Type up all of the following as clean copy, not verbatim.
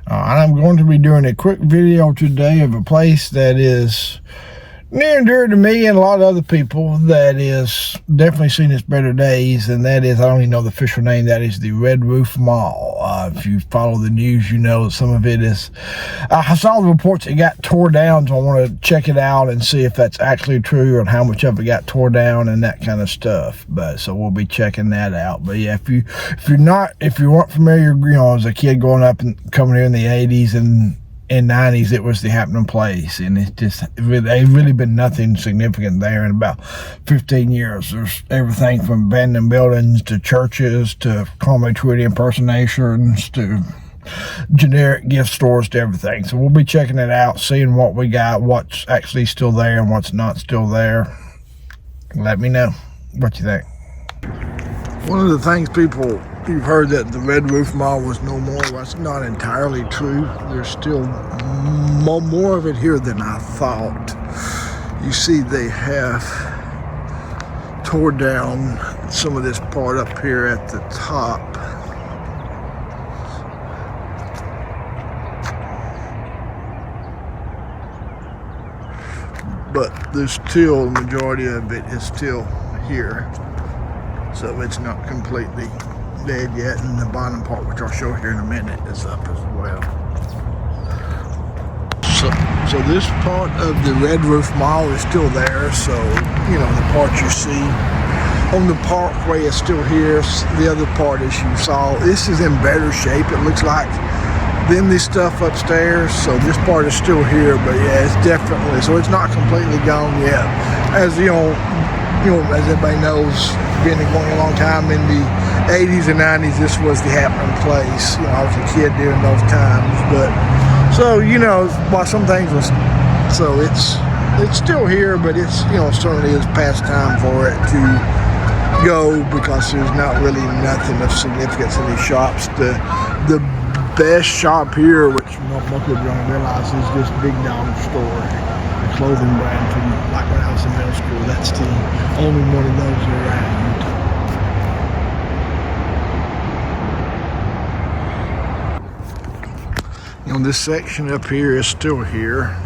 I'm going to be doing a quick video today of a place that is near and dear to me and a lot of other people that is definitely seen its better days, and that is, I don't even know the official name, that is the Red Roof Mall. If you follow the news, you know that some of it is, I saw the reports it got tore down, so I want to check it out and see if that's actually true and how much of it got tore down and that kind of stuff. But so we'll be checking that out. But yeah, if you weren't familiar, you know, as a kid growing up and coming here in the 80s and in 90s, it was the happening place, and it's just really been nothing significant there in about 15 years. There's everything from abandoned buildings to churches to Conway Twitty impersonations to generic gift stores to everything. So we'll be checking it out, seeing what we got, what's actually still there and what's not still there. Let me know what you think. One of the things you've heard that the Red Roof Mall was no more. That's not entirely true. There's still more of it here than I thought. You see, they have tore down some of this part up here at the top. But there's still, the majority of it is still here. So it's not completely dead yet, and the bottom part, which I'll show here in a minute, is up as well. So this part of the Red Roof Mall is still there. So, you know, the part you see on the parkway is still here. The other part, as you saw, this is in better shape, it looks like, than this stuff upstairs. So this part is still here, but yeah, it's definitely, so it's not completely gone yet. As you know, as everybody knows, been going a long time, in the 80s and 90s, this was the happening place. You know, I was a kid during those times, but so, you know, while some things was, so it's still here, but it's, you know, certainly is past time for it to go, because there's not really nothing of significance in these shops. The best shop here, which most people don't realize, is this Big Dog store, a clothing brand from like when I was in middle school. That's the only one of those around. You know, this section up here is still here.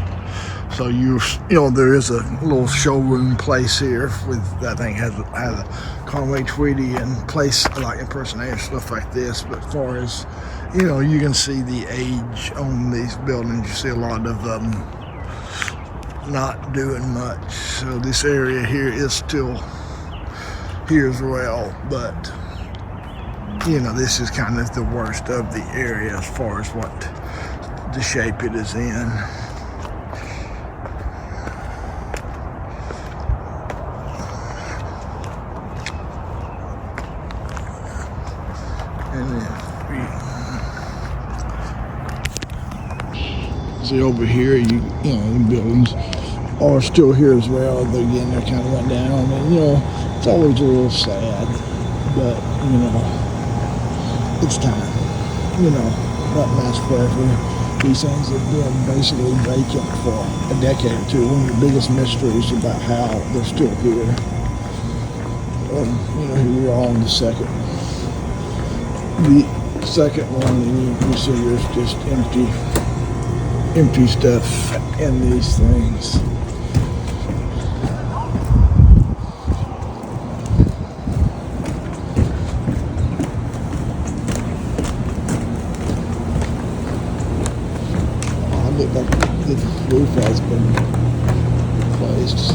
So you know, there is a little showroom place here with, I think, has a Conway Twitty and place like impersonation stuff like this. But as far as, you know, you can see the age on these buildings. You see a lot of them not doing much. So this area here is still here as well. But, you know, this is kind of the worst of the area as far as what the shape it is in. And then see over here, you know, the buildings are still here as well. But again, they kind of went down, and you know, it's always a little sad, but you know, it's time. You know, that lasts forever. These things have been basically vacant for a decade or two. One of the biggest mysteries about how they're still here. You know, here we are on the second one, and you see there's just empty stuff in these things. The roof has been replaced. So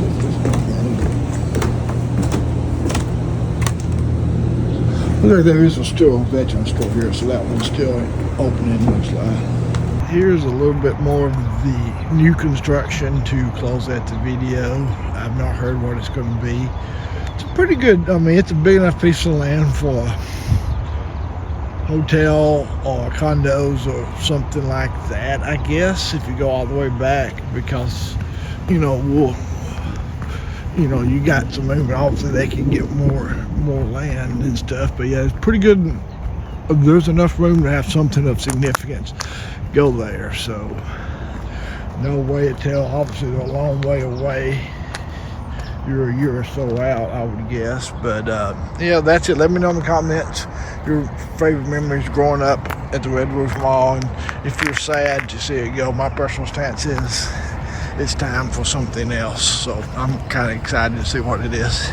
looks like there is still a veteran store here, so that one's still opening, looks like. Here's a little bit more of the new construction to close out the video. I've not heard what it's going to be. It's pretty good. I mean, it's a big enough piece of land for a hotel or condos or something like that, I guess, if you go all the way back, because, you know, you got some room, but obviously they can get more land and stuff. But yeah, it's pretty good. There's enough room to have something of significance go there. So no way to tell. Obviously they're a long way away. You're a year or so out, I would guess. But yeah, that's it. Let me know in the comments your favorite memories growing up at the Red Roof Mall, and if you're sad to see it go, my personal stance is it's time for something else. So I'm kind of excited to see what it is.